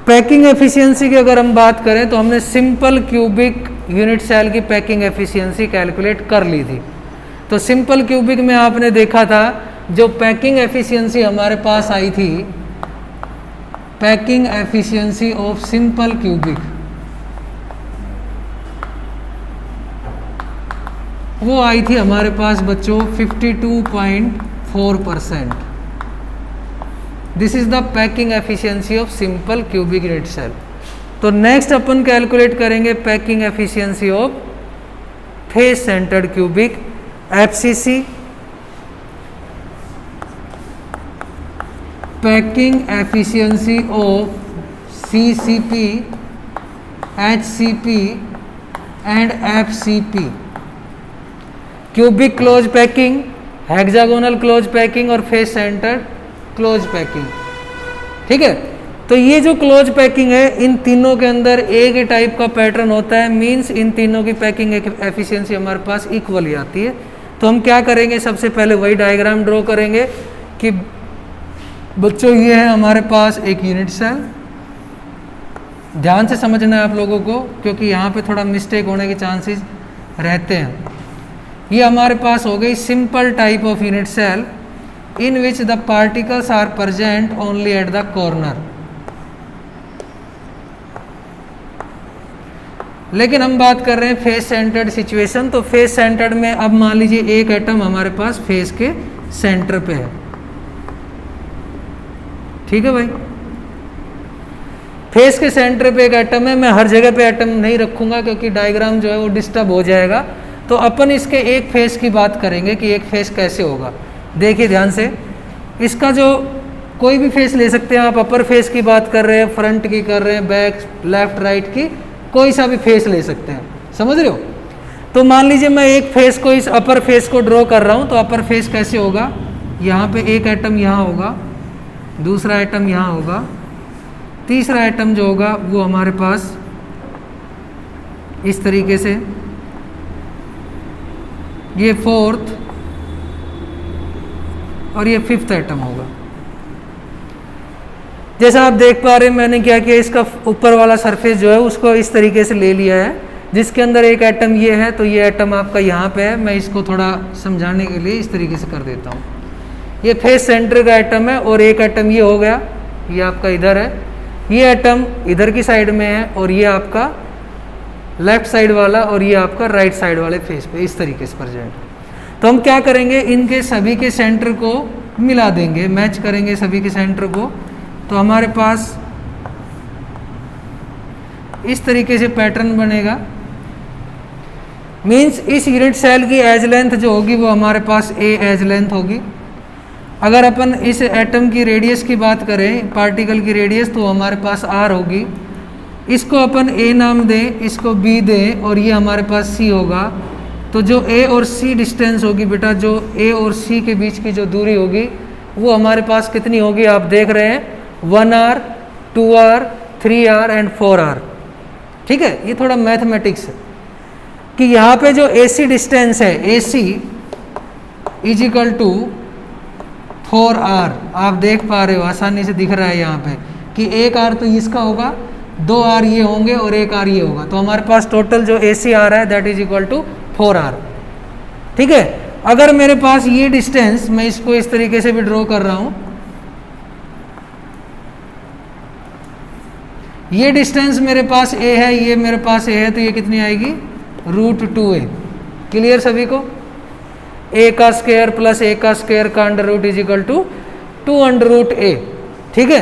Packing efficiency की अगर हम बात करें तो हमने सिंपल क्यूबिक यूनिट सेल की पैकिंग एफिशिएंसी कैलकुलेट कर ली थी। तो सिंपल क्यूबिक में आपने देखा था जो पैकिंग एफिशिएंसी हमारे पास आई थी, packing efficiency of simple cubic, वो आई थी हमारे पास बच्चों 52.4%। This is the packing efficiency of simple cubic unit cell. तो नेक्स्ट अपन कैलकुलेट करेंगे packing efficiency of face centred cubic, FCC. Packing efficiency of CCP, HCP and FCP. Cubic close packing, hexagonal close packing और face centred close packing. ठीक है, तो ये जो close packing है इन तीनों के अंदर एक ही टाइप का पैटर्न होता है, मींस इन तीनों की पैकिंग एफिशिएंसी हमारे पास इक्वल ही आती है। तो हम क्या करेंगे, सबसे पहले वही डायग्राम ड्रॉ करेंगे कि बच्चों ये है हमारे पास एक यूनिट सेल। ध्यान से समझना है आप लोगों को, क्योंकि यहाँ पे थोड़ा मिस्टेक होने के चांसेस रहते हैं। ये हमारे पास हो गई simple type of unit cell in which the particles are present only at the corner। लेकिन हम बात कर रहे हैं फेस सेंटर्ड सिचुएशन। तो फेस सेंटर्ड में अब मान लीजिए एक एटम हमारे पास फेस के सेंटर पे है। ठीक है भाई, फेस के सेंटर पे एक एटम है। मैं हर जगह पे एटम नहीं रखूंगा क्योंकि डायग्राम जो है वो डिस्टर्ब हो जाएगा। तो अपन इसके एक फेस की बात करेंगे कि एक फेस कैसे होगा। देखिए ध्यान से, इसका जो कोई भी फेस ले सकते हैं आप। अपर फेस की बात कर रहे हैं, फ्रंट की कर रहे हैं, बैक, लेफ्ट, राइट की, कोई सा भी फेस ले सकते हैं। समझ रहे हो? तो मान लीजिए मैं एक फेस को, इस अपर फेस को ड्रॉ कर रहा हूँ। तो अपर फेस कैसे होगा, यहाँ पे एक एटम यहाँ होगा, दूसरा एटम यहाँ होगा, तीसरा एटम जो होगा वो हमारे पास इस तरीके से, ये फोर्थ और ये फिफ्थ एटम होगा। जैसा आप देख पा रहे हैं मैंने क्या किया, इसका ऊपर वाला सरफेस जो है उसको इस तरीके से ले लिया है, जिसके अंदर एक एटम ये है। तो ये एटम आपका यहाँ पे है। मैं इसको थोड़ा समझाने के लिए इस तरीके से कर देता हूँ। ये फेस सेंटर का एटम है और एक एटम ये हो गया, ये आपका इधर है। ये एटम इधर की साइड में है और ये आपका लेफ्ट साइड वाला और ये आपका राइट साइड वाले फेस पे इस तरीके से प्रेजेंट। तो हम क्या करेंगे, इनके सभी के सेंटर को मिला देंगे, मैच करेंगे सभी के सेंटर को। तो हमारे पास इस तरीके से पैटर्न बनेगा। मींस इस यूनिट सेल की एज लेंथ जो होगी वो हमारे पास ए एज लेंथ होगी। अगर अपन इस एटम की रेडियस की बात करें, पार्टिकल की रेडियस, तो हमारे पास आर होगी। इसको अपन ए नाम दें, इसको बी दें और ये हमारे पास सी होगा। तो जो ए और सी डिस्टेंस होगी बेटा, जो ए और सी के बीच की जो दूरी होगी वो हमारे पास कितनी होगी, आप देख रहे हैं 1r, 2r, 3r and 4r। ठीक है, ये थोड़ा मैथमेटिक्स है कि यहाँ पे जो AC डिस्टेंस है, AC is equal to 4r। आप देख पा रहे हो, आसानी से दिख रहा है यहाँ पे कि एक r तो इसका होगा, 2r ये होंगे और एक r ये होगा। तो हमारे पास टोटल जो AC आ रहा है that is equal to 4r। ठीक है, अगर मेरे पास ये डिस्टेंस, मैं इसको इस तरीके से भी ड्रॉ कर रहा हूं, ये डिस्टेंस मेरे पास a है, ये मेरे पास a है, तो ये कितनी आएगी, √2a। क्लियर सभी को? a का स्क्वायर प्लस a का स्क्वायर का under root is equal to 2√a। ठीक है,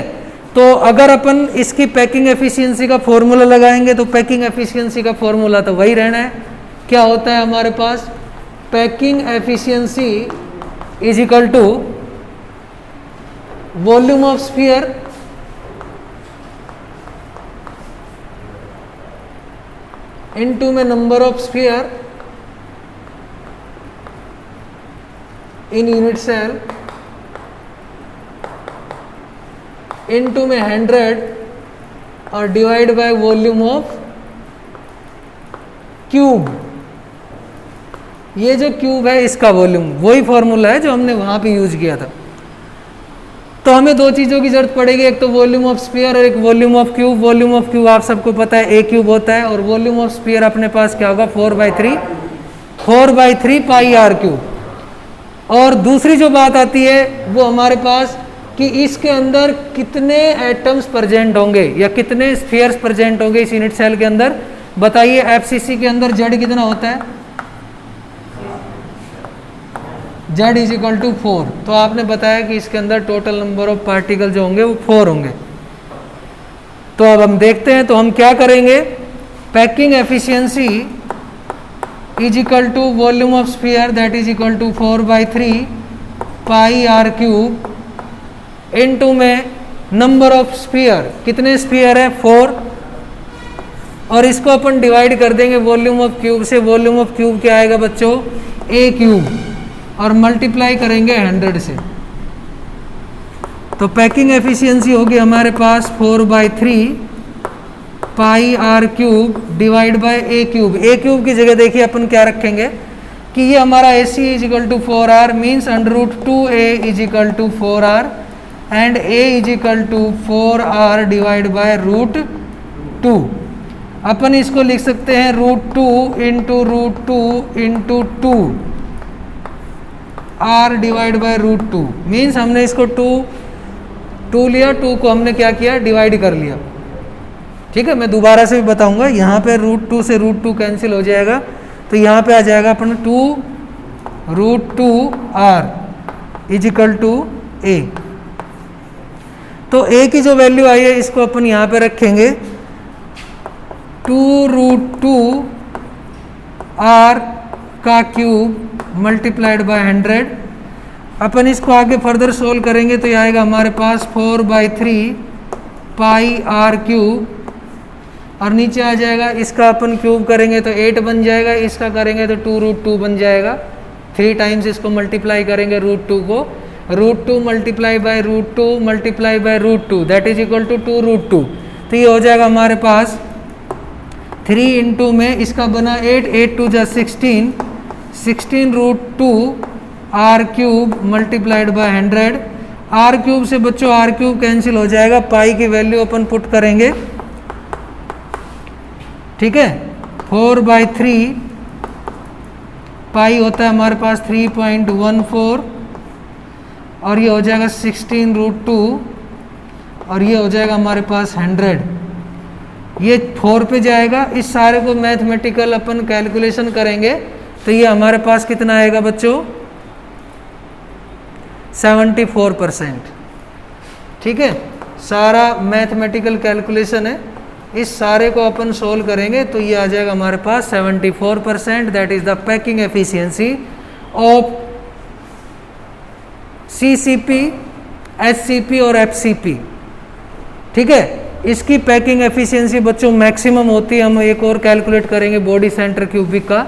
तो अगर अपन इसकी पैकिंग एफिशिएंसी का फॉर्मूला लगाएंगे तो पैकिंग एफिशिएंसी का फॉर्मूला तो वही रहना है। क्या होता है हमारे पास, packing efficiency is equal to volume of sphere into में number of sphere in unit cell into में 100 और divide by volume of cube. ये जो क्यूब है इसका वॉल्यूम, वही फॉर्मूला है जो हमने वहां पे यूज किया था। तो हमें दो चीज़ों की जरूरत पड़ेगी, एक तो वॉल्यूम ऑफ स्फीयर और एक volume of cube. Volume of cube आप सबको पता है ए क्यूब होता है, और वॉल्यूम ऑफ स्फीयर अपने पास क्या होगा 4/3 पाई आर क्यूब। और दूसरी जो बात आती है वो हमारे पास कि इसके अंदर कितने एटम्स प्रेजेंट होंगे या कितने स्फीयर्स प्रेजेंट होंगे इस यूनिट सेल के अंदर। बताइए एफसीसी के अंदर जेड कितना होता है, Z = 4। तो आपने बताया कि इसके अंदर टोटल नंबर ऑफ पार्टिकल जो होंगे वो 4 होंगे। तो अब हम देखते हैं, तो हम क्या करेंगे, packing efficiency = volume of sphere that = 4/3 pi r cube into में नंबर ऑफ स्फीयर, कितने स्फीयर है 4, और इसको अपन डिवाइड कर देंगे वॉल्यूम ऑफ क्यूब से। वॉल्यूम ऑफ क्यूब क्या आएगा बच्चों, ए क्यूब, और मल्टीप्लाई करेंगे 100 से। तो पैकिंग एफिशिएंसी होगी हमारे पास 4/3 pi r cube divide by a cube. A cube की जगह देखिए अपन क्या रखेंगे कि ये हमारा AC = 4R means √2A = 4R and A = 4R divide by √2। अपन इसको लिख सकते हैं √2 × 2 R डिवाइड बाय √2 मीन्स हमने इसको 2 लिया, 2 को हमने क्या किया, डिवाइड कर लिया। ठीक है, मैं दोबारा से भी बताऊंगा। यहाँ पे √2 से √2 कैंसिल हो जाएगा, तो यहाँ पे आ जाएगा अपन 2√2R = A। तो A की जो वैल्यू आई है इसको अपन यहाँ पे रखेंगे 2√2R का क्यूब मल्टीप्लाइड बाय 100। अपन इसको आगे फर्दर सोल्व करेंगे तो ये आएगा हमारे पास 4/3 पाई आर क्यूब, और नीचे आ जाएगा, इसका अपन क्यूब करेंगे तो 8 बन जाएगा, इसका करेंगे तो 2√2 बन जाएगा। 3 टाइम्स इसको मल्टीप्लाई करेंगे √2 को, √2 multiply by √2 multiply by √2 that = 2√2। तो ये हो जाएगा हमारे पास 3 इंटू में इसका बना 8, 8 2 जा 16 R cube multiplied by 100। R cube से बच्चों R क्यूब कैंसिल हो जाएगा, पाई की वैल्यू अपन पुट करेंगे। ठीक है, 4/3 पाई होता है हमारे पास 3.14, और ये हो जाएगा 16√2, और ये हो जाएगा हमारे पास 100। ये 4 पे जाएगा। इस सारे को मैथमेटिकल अपन कैलकुलेशन करेंगे तो ये हमारे पास कितना आएगा बच्चों, 74%। ठीक है, सारा मैथमेटिकल कैलकुलेशन है, इस सारे को अपन सोल्व करेंगे तो ये आ जाएगा हमारे पास 74%। That is the packing efficiency of CCP, HCP और FCP। ठीक है, इसकी पैकिंग एफिशिएंसी बच्चों मैक्सिमम होती है, हम एक और कैलकुलेट करेंगे बॉडी सेंटर क्यूबिक का,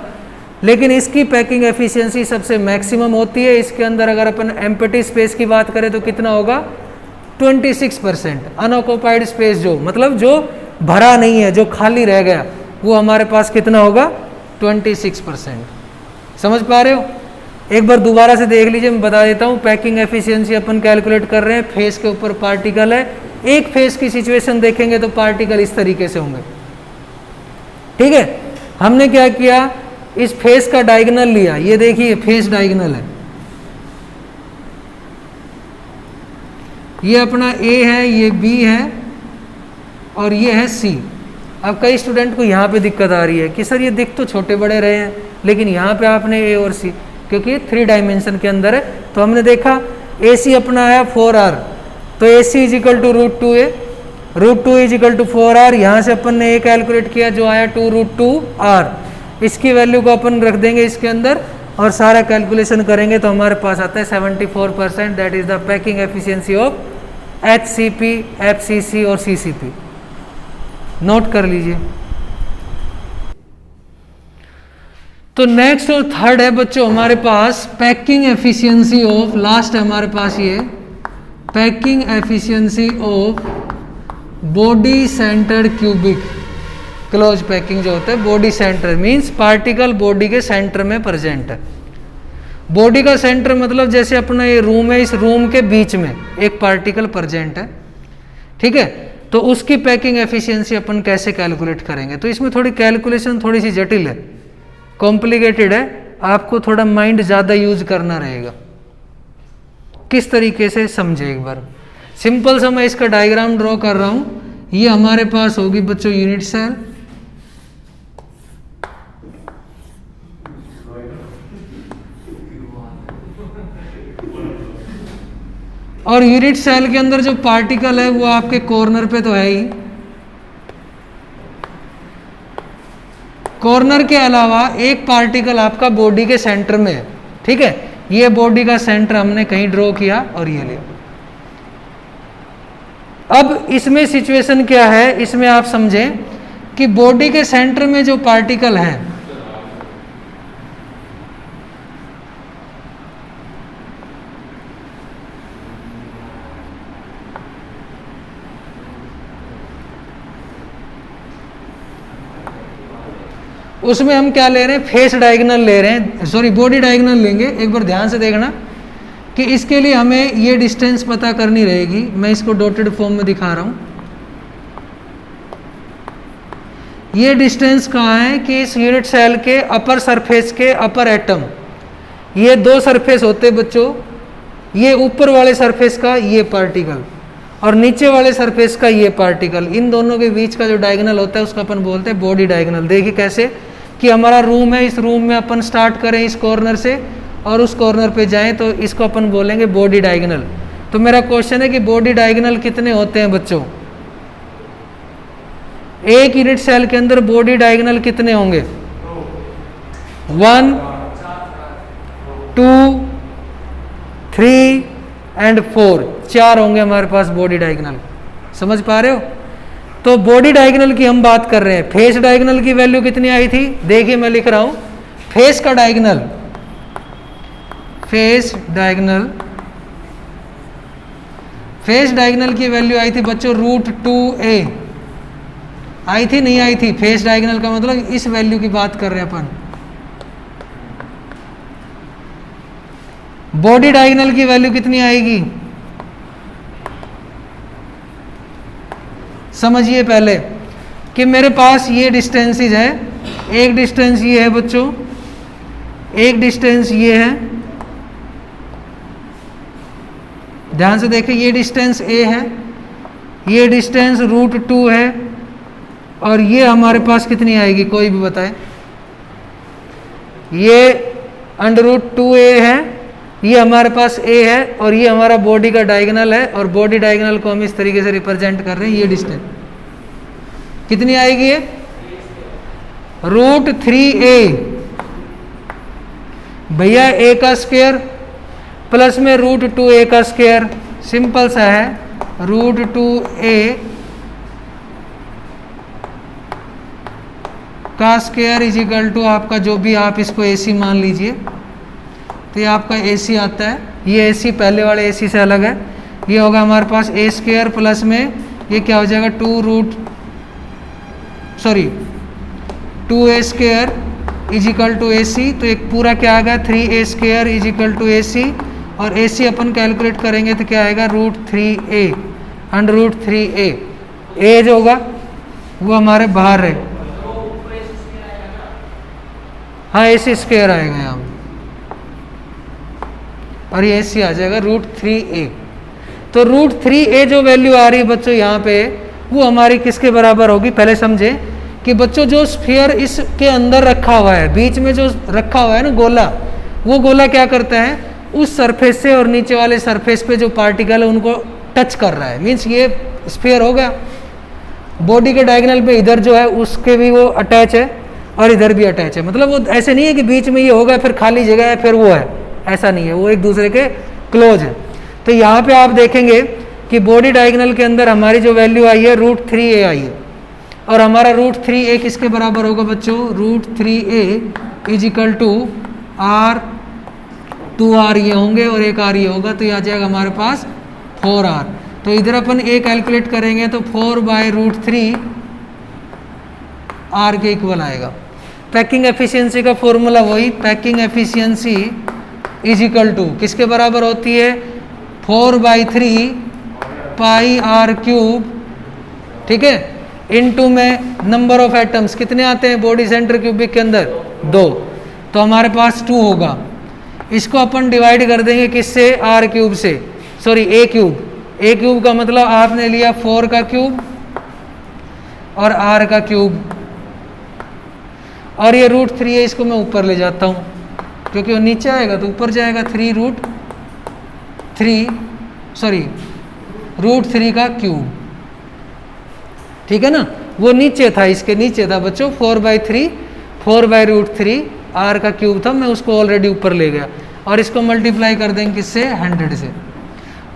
लेकिन इसकी पैकिंग एफिशिएंसी सबसे मैक्सिमम होती है। इसके अंदर अगर अपन एम्प्टी स्पेस की बात करें तो कितना होगा, 26%। अनऑक्युपाइड स्पेस जो मतलब जो भरा नहीं है, जो खाली रह गया, वो हमारे पास कितना होगा, 26%। समझ पा रहे हो? एक बार दोबारा से देख लीजिए, मैं बता देता हूँ। पैकिंग एफिशिएंसी अपन कैलकुलेट कर रहे हैं, फेस के ऊपर पार्टिकल है, एक फेस की सिचुएशन देखेंगे तो पार्टिकल इस तरीके से होंगे। ठीक है, हमने क्या किया, इस फेस का डायगोनल लिया, ये देखिए फेस डायगोनल है, ये अपना A है, ये B है, और ये है C। अब कई स्टूडेंट को यहाँ पे दिक्कत आ रही है कि सर ये दिख तो छोटे बड़े रहे हैं, लेकिन यहाँ पे आपने A और C, क्योंकि 3 डायमेंशन के अंदर है। तो हमने देखा AC अपना आया 4R, तो AC = √2A, √2 = 4R। यहाँ से अपन ने A कैलकुलेट किया जो आया 2√2R, इसकी वैल्यू को अपन रख देंगे इसके अंदर और सारा कैलकुलेशन करेंगे तो हमारे पास आता है 74%। That is the packing efficiency of HCP, FCC और CCP। नोट कर लीजिए। तो नेक्स्ट और थर्ड है बच्चों हमारे पास पैकिंग एफिशिएंसी ऑफ, लास्ट है हमारे पास ये packing efficiency of body centred cubic close packing जो होता है, body centre means particle body के सेंटर में प्रेजेंट है। बॉडी का सेंटर मतलब जैसे अपना ये रूम है, इस रूम के बीच में एक पार्टिकल प्रेजेंट है, ठीक है। तो उसकी पैकिंग एफिशिएंसी अपन कैसे कैलकुलेट करेंगे? तो इसमें थोड़ी कैलकुलेशन थोड़ी सी जटिल है, कॉम्प्लिकेटेड है, आपको थोड़ा माइंड ज़्यादा यूज करना रहेगा। किस तरीके से समझे एक बार। सिंपल सा मैं इसका डायग्राम ड्रॉ कर रहा हूं। ये हमारे पास होगी बच्चों यूनिट सेल, और यूनिट सेल के अंदर जो पार्टिकल है वो आपके कॉर्नर पे तो है ही। कॉर्नर के अलावा एक पार्टिकल आपका बॉडी के सेंटर में है, ठीक है। ये बॉडी का सेंटर हमने कहीं ड्रॉ किया और ये लिया। अब इसमें सिचुएशन क्या है, इसमें आप समझें कि बॉडी के सेंटर में जो पार्टिकल है उसमें हम क्या ले रहे हैं, फेस डायगोनल ले रहे हैं, सॉरी बॉडी डायगोनल लेंगे। एक बार ध्यान से देखना कि इसके लिए हमें ये डिस्टेंस पता करनी रहेगी। मैं इसको डॉटेड फॉर्म में दिखा रहा हूं। ये डिस्टेंस कहाँ है कि इस यूनिट सेल के अपर सरफेस के अपर एटम, ये दो सरफेस होते हैं बच्चों, ये ऊपर वाले सरफेस का ये पार्टिकल और नीचे वाले सरफेस का ये पार्टिकल, इन दोनों के बीच का जो डायगोनल होता है उसका अपन बोलते हैं बॉडी डायगोनल। देखिए कैसे कि हमारा रूम है, इस रूम में अपन स्टार्ट करें इस कॉर्नर से और उस कॉर्नर पे जाएं तो इसको अपन बोलेंगे बॉडी डायगोनल। तो मेरा क्वेश्चन है कि बॉडी डायगोनल कितने होते हैं बच्चों? एक यूनिट सेल के अंदर बॉडी डायगोनल कितने होंगे? 1, 2, 3 एंड 4, 4 होंगे हमारे पास बॉडी डायगोनल। समझ पा रहे हो? तो बॉडी डायगोनल की हम बात कर रहे हैं। फेस डायगोनल की वैल्यू कितनी आई थी? देखिए मैं लिख रहा हूं, फेस का diagonal, face diagonal, face diagonal की वैल्यू आई थी बच्चों √2a। आई थी नहीं आई थी? फेस डायगोनल का मतलब इस वैल्यू की बात कर रहे हैं अपन। बॉडी डायगोनल की वैल्यू कितनी आएगी? समझिए पहले कि मेरे पास ये डिस्टेंसेज है, एक डिस्टेंस ये है बच्चों, एक डिस्टेंस ये है, ध्यान से देखिए, ये डिस्टेंस a है, ये डिस्टेंस √2 है, और ये हमारे पास कितनी आएगी कोई भी बताए? ये √2a है, ये हमारे पास a है, और ये हमारा बॉडी का डायगोनल है, और बॉडी डायगोनल को हम इस तरीके से रिप्रेजेंट कर रहे हैं। ये डिस्टेंस कितनी आएगी? ये √3a भैया, a का स्क्वायर प्लस में √2a का स्क्वायर, सिंपल सा है, √2a का स्क्वायर इज इक्वल टू आपका जो भी आप इसको AC मान लीजिए, तो ये आपका AC आता है। ये AC पहले वाले AC से अलग है। ये होगा हमारे पास a² प्लस में ये क्या हो जाएगा 2a² is equal to AC। तो एक पूरा क्या आ गया 3a² is equal to AC, और AC अपन कैलकुलेट करेंगे तो क्या आएगा √3a, √3a। a जो होगा वो हमारे बाहर है, हाँ AC² आएगा यहाँ, और ये AC आ जाएगा √3a। तो √3a जो वैल्यू आ रही है बच्चों यहाँ पे, वो हमारी किसके बराबर होगी? पहले समझे कि बच्चों जो स्फीयर इसके अंदर रखा हुआ है, बीच में जो रखा हुआ है ना गोला, वो गोला क्या करता है, उस सरफेस से और नीचे वाले सरफेस पे जो पार्टिकल है उनको टच कर रहा है, मीन्स ये स्फीयर हो गया। बॉडी के डायगोनल पे इधर जो है उसके भी वो अटैच है और इधर भी अटैच है, मतलब वो ऐसे नहीं है कि बीच में ये होगा फिर खाली जगह है फिर वो है, ऐसा नहीं है, वो एक दूसरे के क्लोज है। तो यहाँ पे आप देखेंगे कि बॉडी डायगोनल के अंदर हमारी जो वैल्यू आई है √3a आई है, और हमारा √3a किसके बराबर होगा बच्चों? √3a is equal to r, 2r ये होंगे और एक r ये होगा, तो ये आ जाएगा हमारे पास 4r। तो इधर अपन a कैलकुलेट करेंगे तो 4/√3 r के इक्वल आएगा। पैकिंग एफिशिएंसी का फॉर्मूला वही, packing efficiency is equal to किसके बराबर होती है 4/3 पाई आर क्यूब, ठीक है, इनटू में नंबर ऑफ एटम्स कितने आते हैं बॉडी सेंटर क्यूबिक के अंदर 2, तो हमारे पास 2 होगा। इसको अपन डिवाइड कर देंगे किससे आर क्यूब से, sorry A cube. A cube का मतलब आपने लिया 4 का क्यूब और आर का क्यूब, और ये √3 है, इसको मैं ऊपर ले जाता हूँ क्योंकि वो नीचे आएगा तो ऊपर जाएगा। √3 का क्यूब, ठीक है ना, वो नीचे था, इसके नीचे था बच्चों 4/3 4/√3 आर का क्यूब था, मैं उसको ऑलरेडी ऊपर ले गया। और इसको मल्टीप्लाई कर देंगे किससे 100 से।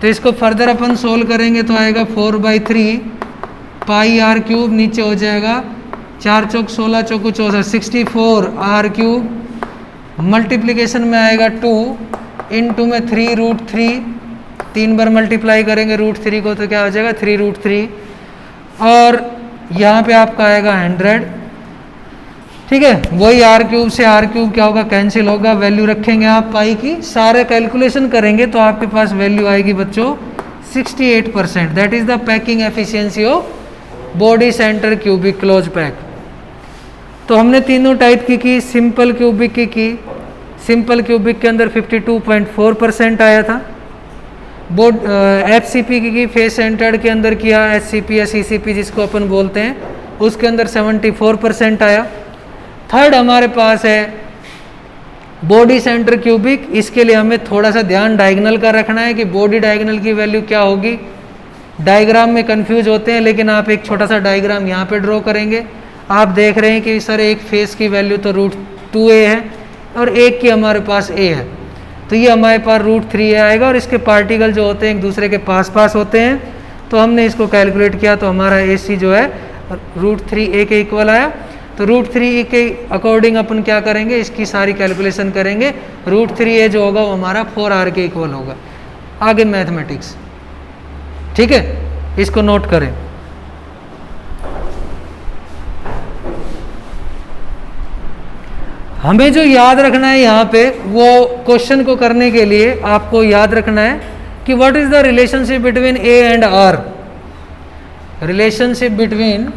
तो इसको फर्दर अपन सोल्व करेंगे तो आएगा 4/3 पाई आर क्यूब, नीचे हो जाएगा 4 चौक 16 चौको 64 64 आर क्यूब, मल्टीप्लिकेशन में आएगा 2 इनटू में 3√3, 3 बार मल्टीप्लाई करेंगे √3 को तो क्या हो जाएगा 3√3, और यहाँ पे आपका आएगा 100, ठीक है। वही आर क्यूब से आर क्यूब क्या होगा कैंसिल होगा, वैल्यू रखेंगे आप पाई की, सारे कैलकुलेशन करेंगे तो आपके पास वैल्यू आएगी बच्चों 68%। That is the packing efficiency of body centre cubic close pack. तो हमने तीनों टाइप की सिंपल क्यूबिक की सिंपल क्यूबिक के अंदर 52.4% आया था। एफसीपी की फेस सेंटर्ड के अंदर किया, एचसीपी या सीसीपी जिसको अपन बोलते हैं, उसके अंदर 74% आया। थर्ड हमारे पास है बॉडी सेंटर क्यूबिक। इसके लिए हमें थोड़ा सा ध्यान डायगोनल का रखना है कि बॉडी डायगोनल की वैल्यू क्या होगी। डायग्राम में कंफ्यूज होते हैं, लेकिन आप एक छोटा सा डायग्राम यहाँ पे ड्रॉ करेंगे, आप देख रहे हैं कि सर एक फेस की वैल्यू तो √2a है और एक की हमारे पास a है, तो ये हमारे पास √3a आएगा, और इसके पार्टिकल जो होते हैं एक दूसरे के पास पास होते हैं, तो हमने इसको कैलकुलेट किया तो हमारा AC जो है √3a के इक्वल आया। तो √3a के अकॉर्डिंग अपन क्या करेंगे, इसकी सारी कैलकुलेशन करेंगे। √3a जो होगा वो हमारा 4r के इक्वल होगा। आगे मैथमेटिक्स, ठीक है, इसको नोट करें। हमें जो याद रखना है यहाँ पे, वो क्वेश्चन को करने के लिए आपको याद रखना है कि what is the relationship between A and R। Relationship between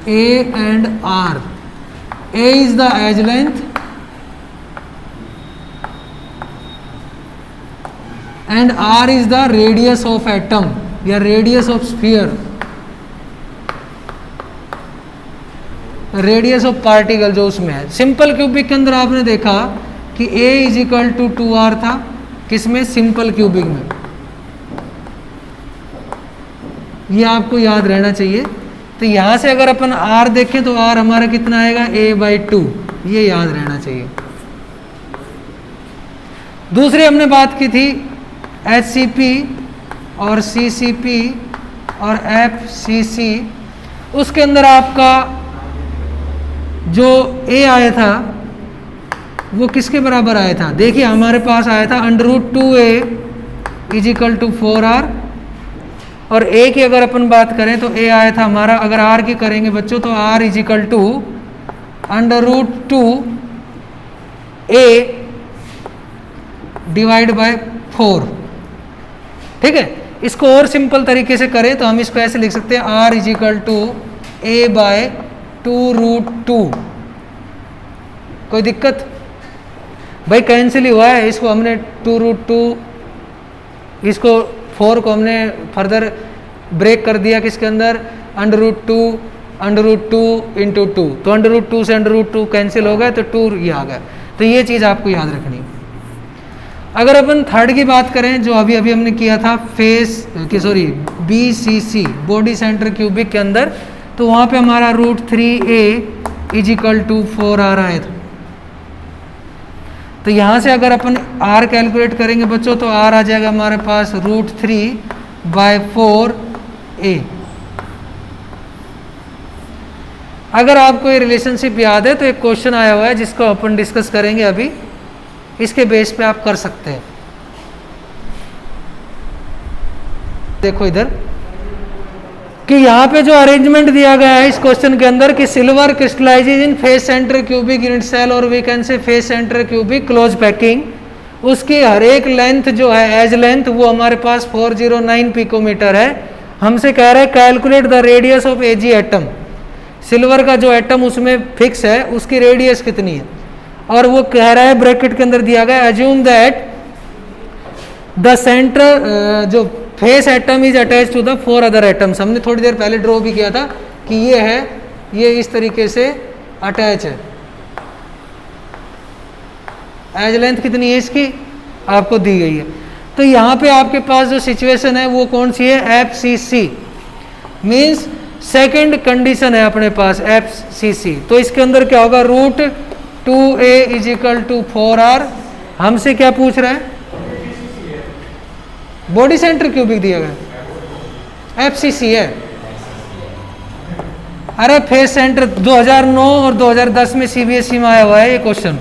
A and R. A is the edge length and R is the radius of atom या radius of sphere, radius of particle जो उसमें है। Simple cubic के अंदर आपने देखा कि A is equal to 2R था, किसमें सिंपल क्यूबिक में, ये आपको याद रहना चाहिए। तो यहाँ से अगर अपन R देखें तो R हमारा कितना आएगा A/2, ये याद रहना चाहिए। दूसरी हमने बात की थी HCP और CCP और FCC, उसके अंदर आपका जो A आया था वो किसके बराबर आया था, देखिए हमारे पास आया था √2a is equal to 4R, और A की अगर अपन बात करें तो A आया था हमारा, अगर R की करेंगे बच्चों तो R is equal to √2a divide by 4, ठीक है। इसको और सिंपल तरीके से करें तो हम इसको ऐसे लिख सकते हैं R is equal to a/2√2। कोई दिक्कत भाई, कैंसिल ही हुआ है, इसको हमने 2√2, इसको 4 को हमने फर्दर ब्रेक कर दिया किसके अंदर, √2 इंटू 2, तो √2 से √2 कैंसिल हो गया तो 2 ये आ गया। तो ये चीज़ आपको याद रखनी है। अगर अपन थर्ड की बात करें जो अभी अभी हमने किया था BCC बॉडी सेंटर क्यूबिक के अंदर, तो वहाँ पे हमारा √3a is equal to 4R आया था। तो यहाँ से अगर अपन R कैलकुलेट करेंगे बच्चों तो R आ जाएगा हमारे पास √3/4a। अगर आपको ये रिलेशनशिप याद है तो एक क्वेश्चन आया हुआ है जिसको अपन डिस्कस करेंगे अभी, इसके बेस पे आप कर सकते हैं। देखो इधर कि यहाँ पे जो अरेंजमेंट दिया गया है इस क्वेश्चन के अंदर कि silver crystallises in face centre cubic unit cell और we can say face centre cubic close packing, उसकी हर एक लेंथ जो है एज लेंथ वो हमारे पास 409 पिकोमीटर है। हमसे कह रहा है calculate the radius of AG atom, silver का जो एटम उसमें फिक्स है उसकी रेडियस कितनी है, और वो कह रहा है ब्रैकेट के अंदर दिया गया एज्यूम दैट द सेंटर जो face atom is attach to the 4 other atoms. हमने थोड़ी देर पहले ड्रॉ भी किया था कि ये है, ये इस तरीके से अटैच है। एज लेंथ कितनी है इसकी आपको दी गई है। तो यहाँ पे आपके पास जो सिचुएशन है वो कौन सी है, FCC मीन्स सेकेंड कंडीशन है अपने पास FCC। तो इसके अंदर क्या होगा, root 2a is equal to 4r। हमसे क्या पूछ रहा है, बॉडी सेंटर क्यूबिक दिया गया, FCC है। अरे फेस सेंटर 2009 और 2010 में CBSE में आया हुआ है ये क्वेश्चन।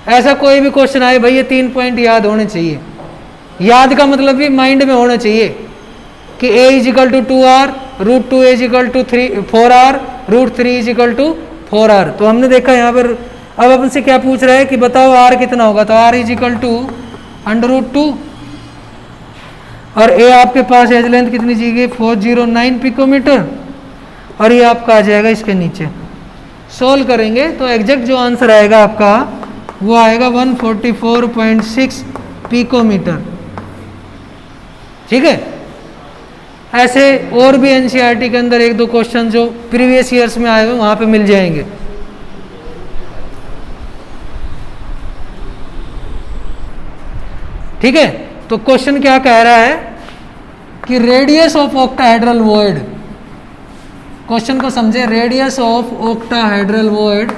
ऐसा कोई भी क्वेश्चन आए भाई ये 3 पॉइंट याद होने चाहिए। याद का मतलब भी माइंड में होना चाहिए कि a is equal to 2r, root 2a is equal to 4r, root 3 is equal to 4r। तो हमने देखा यहाँ पर अब अपन से क्या पूछ रहा है कि बताओ r कितना होगा, तो r इज इक्वल टू √2 और a आपके पास एज लेंथ कितनी चाहिए 409 पिकोमीटर, और ये आपका आ जाएगा इसके नीचे। सोल्व करेंगे तो एग्जैक्ट जो आंसर आएगा आपका वो आएगा 144.6 पिकोमीटर। ठीक है, ऐसे और भी NCERT के अंदर 1-2 क्वेश्चन जो प्रीवियस ईयर्स में आए हुए वहां पे मिल जाएंगे। ठीक है, तो क्वेश्चन क्या कह रहा है कि radius of octahedral void, question को समझे, radius of octahedral void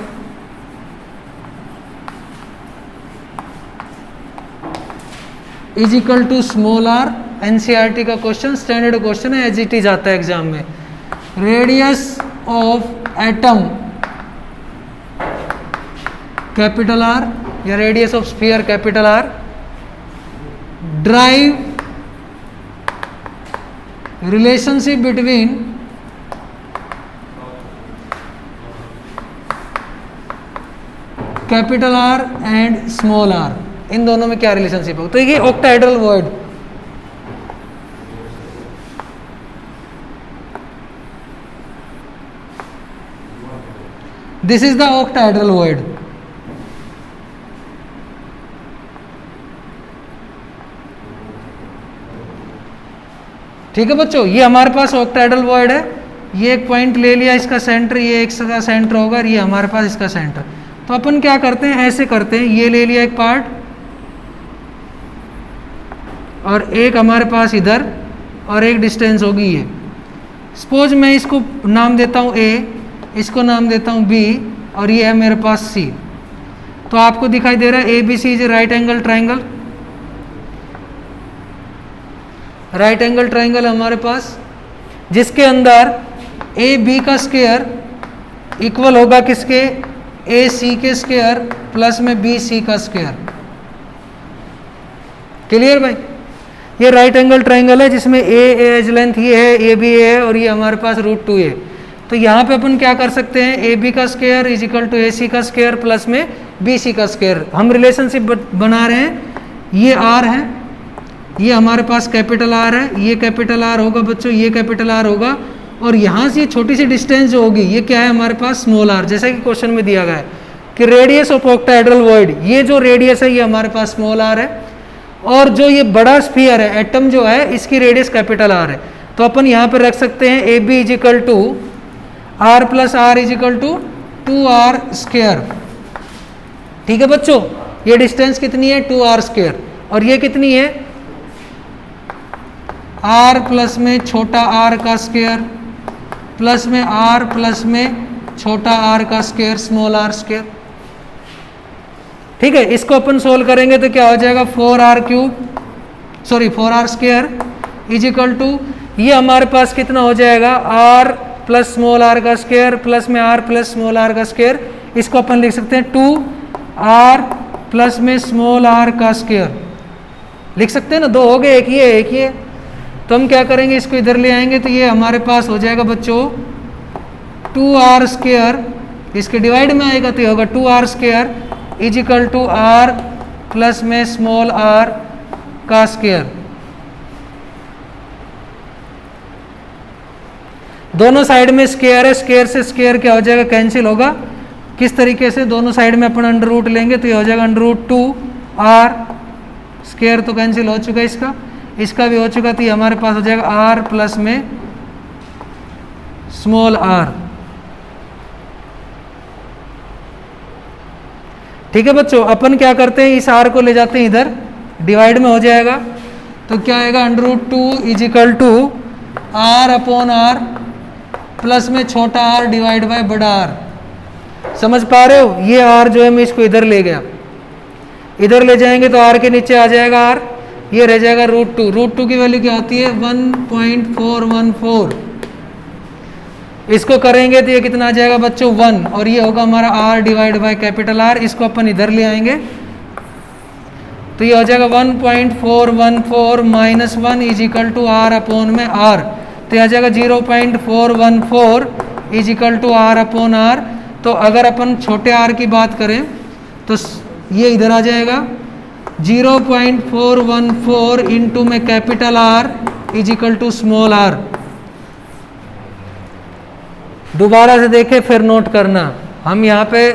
is equal to small r. NCERT का क्वेश्चन, स्टैंडर्ड क्वेश्चन है, एज इट इज आता है एग्जाम में। Radius of atom capital R या radius of sphere capital R, derive relationship between capital R and small r, इन दोनों में क्या रिलेशनशिप होगा। तो ये octahedral void, this is the octahedral void. ठीक है बच्चों, ये हमारे पास ऑक्टाहेड्रल वॉइड है। ये एक पॉइंट ले लिया इसका सेंटर, ये एक का सेंटर होगा और ये हमारे पास इसका सेंटर। तो अपन क्या करते हैं, ऐसे करते हैं, ये ले लिया एक पार्ट और एक हमारे पास इधर और एक डिस्टेंस होगी ये। सपोज मैं इसको नाम देता हूँ A, इसको नाम देता हूँ B और ये है मेरे पास C। तो आपको दिखाई दे रहा है ABC is right angle triangle. Right angle triangle हमारे पास, जिसके अंदर AB का स्क्वायर इक्वल होगा किसके, AC के स्क्वायर प्लस में BC का स्क्वायर। क्लियर भाई, ये राइट एंगल ट्राइंगल है जिसमें A एज लेंथ ये है, AB है और ये हमारे पास √2 है। तो यहाँ पे अपन क्या कर सकते हैं, AB का square is equal to AC का स्क्वायर प्लस में BC का स्क्वायर। हम रिलेशनशिप बना रहे हैं, ये R है, ये हमारे पास कैपिटल R है, ये कैपिटल R होगा बच्चों, ये कैपिटल R होगा, और यहाँ से छोटी सी डिस्टेंस जो होगी ये क्या है हमारे पास स्मॉल r। जैसा कि क्वेश्चन में दिया गया है कि रेडियस ऑफ ऑक्टाहेड्रल वॉइड, ये जो रेडियस है ये हमारे पास स्मॉल r है, और जो ये बड़ा स्फीयर है एटम जो है इसकी रेडियस कैपिटल R है। तो अपन यहाँ पर रख सकते हैं AB is equal to R plus R is equal to 2r square. ठीक है बच्चों, ये डिस्टेंस कितनी है 2r स्क्वायर, और ये कितनी है r प्लस में छोटा r का स्क्वायर प्लस में r प्लस में छोटा r का स्क्वायर स्मॉल r स्क्वायर। ठीक है, इसको अपन सोल्व करेंगे तो क्या हो जाएगा 4r square is equal to, ये हमारे पास कितना हो जाएगा r प्लस स्मॉल r का स्क्वायर प्लस में r प्लस स्मॉल r का स्क्वायर। इसको अपन लिख सकते हैं 2r प्लस में स्मॉल r का स्क्वायर, लिख सकते हैं ना, दो हो गए, एक ये एक ये। तो हम क्या करेंगे, इसको इधर ले आएंगे तो ये हमारे पास हो जाएगा बच्चों 2r², इसके डिवाइड में आएगा तो ये होगा 2r² is equal to r plus में स्मॉल r का स्क्वायर। दोनों साइड में स्क्वायर है, स्क्वायर से स्क्वायर क्या हो जाएगा, कैंसिल होगा। किस तरीके से, दोनों साइड में अपन अंडर रूट लेंगे तो ये हो जाएगा √2r, स्क्वायर तो कैंसिल हो चुका है, इसका भी हो चुका, तो ये हमारे पास हो जाएगा r प्लस में स्मॉल r। ठीक है बच्चों, अपन क्या करते हैं, इस r को ले जाते हैं इधर, डिवाइड में हो जाएगा तो क्या आएगा √2 is equal to r/r plus में छोटा r डिवाइड बाय बड़ा r। समझ पा रहे हो, ये r जो है मैं इसको इधर ले गया, इधर ले जाएंगे तो r के नीचे आ जाएगा r, ये रह जाएगा √2 की वैल्यू क्या होती है 1.414। इसको करेंगे तो ये कितना आ जाएगा बच्चों 1, और ये होगा हमारा r divide by capital R। इसको अपन इधर ले आएंगे तो ये हो जाएगा 1.414 minus 1 is equal to r/r, तो ये आ जाएगा 0.414 इज इक्वल टू r/r। तो अगर अपन छोटे r की बात करें तो ये इधर आ जाएगा 0.414 इंटू में capital R is equal to small r। दोबारा से देखें फिर नोट करना, हम यहाँ पे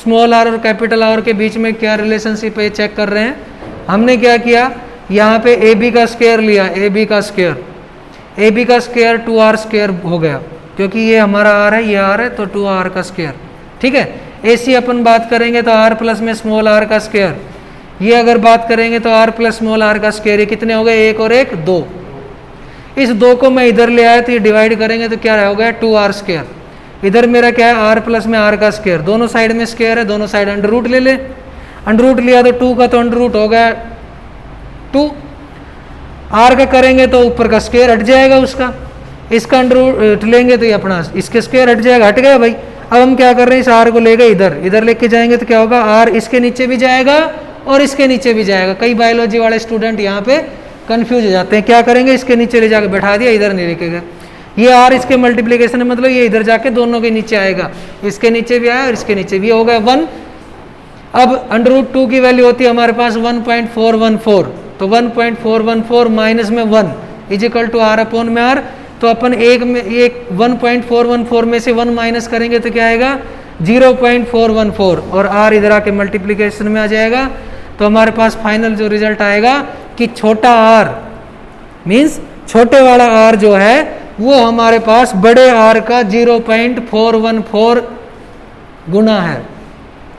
स्मॉल r और कैपिटल R के बीच में क्या रिलेशनशिप है चेक कर रहे हैं। हमने क्या किया, यहाँ पे AB का स्क्वायर लिया, AB का स्क्वायर 2r² हो गया, क्योंकि ये हमारा r है, ये r है, तो 2r का स्क्वायर। ठीक है, AC अपन बात करेंगे तो r प्लस में स्मॉल r का स्क्वायर, ये अगर बात करेंगे तो r प्लस स्मॉल r का स्क्वायर, ये कितने हो गए, 1 और 1 2। इस 2 को मैं इधर ले आया तो ये डिवाइड करेंगे तो क्या हो गया 2r²। इधर मेरा क्या है r प्लस में r का स्क्वायर, दोनों साइड में स्क्वायर है, दोनों साइड अंडर रूट ले ले, अंडर रूट लिया तो 2 का तो अंडर रूट हो गया 2, r का करेंगे तो ऊपर का स्क्वायर हट जाएगा उसका, इसका अंडर रूट लेंगे तो ये अपना इसके स्क्वायर हट जाएगा, हट गया भाई। अब हम क्या कर रहे हैं, इस r को ले गए इधर लेके जाएंगे तो क्या होगा, r इसके नीचे भी जाएगा और इसके नीचे भी जाएगा। कई बायोलॉजी वाले स्टूडेंट यहाँ पे कंफ्यूज हो जाते हैं, क्या करेंगे, इसके नीचे ले जाके बैठा दिया, इधर नहीं लेके गए। ये r इसके मल्टीप्लिकेशन है, मतलब ये इधर जाके दोनों के नीचे आएगा, इसके नीचे भी आया और इसके नीचे भी हो गया 1। अब √2 की वैल्यू होती है हमारे पास 1.414, तो 1.414 माइनस में 1 इज इक्वल टू r/r। तो अपन एक 1.414 में से 1 माइनस करेंगे तो क्या आएगा 0.414, और r इधर आके मल्टीप्लिकेशन में आ जाएगा। तो हमारे पास फाइनल जो रिजल्ट आएगा कि छोटा r मीन्स छोटे वाला r जो है वो हमारे पास बड़े r का 0.414 गुना है।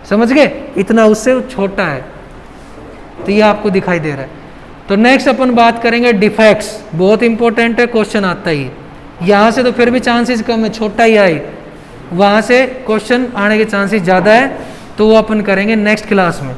समझ गए, इतना उससे छोटा है, तो ये आपको दिखाई दे रहा है। तो नेक्स्ट अपन बात करेंगे डिफेक्ट्स, बहुत इंपॉर्टेंट है, क्वेश्चन आता ही यहाँ से, तो फिर भी चांसेस कम है, छोटा ही आए, वहाँ से क्वेश्चन आने के चांसेस ज़्यादा है, तो वो अपन करेंगे नेक्स्ट क्लास में।